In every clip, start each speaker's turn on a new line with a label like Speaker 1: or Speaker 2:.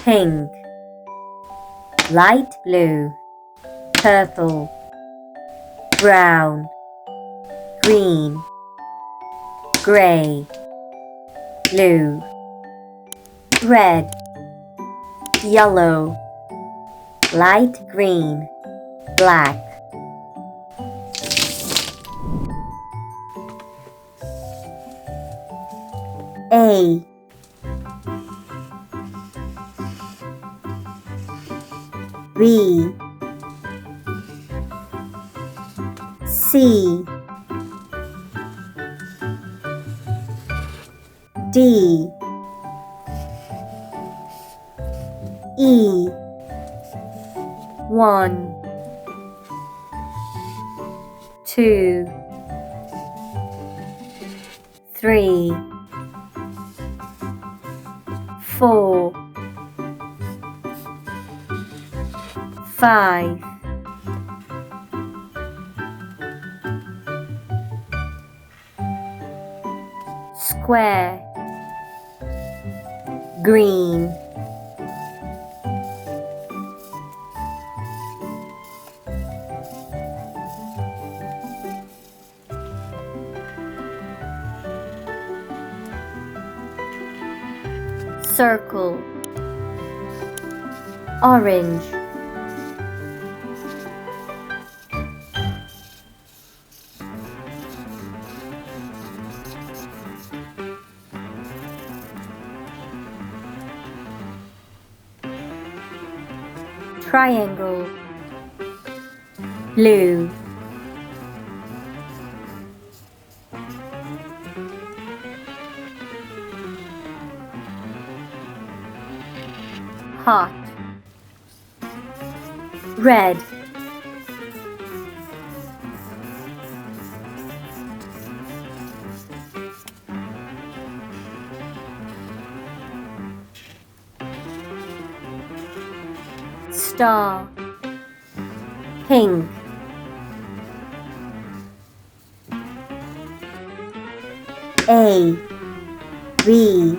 Speaker 1: pink, light blue, purple, brown, green, gray, blue, red, yellow, light green, black. A, B, C, D, E, 1, 2, 3, 4, 5, 'square, green, circle, orange, triangle, blue, hot, red, star, pink, A, B,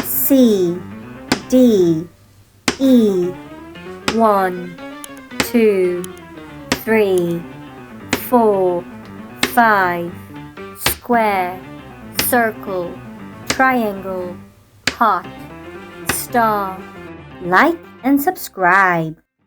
Speaker 1: C, D, E, 1, 2, 3, 4, 5, square, circle, triangle, heart, star. Like and subscribe.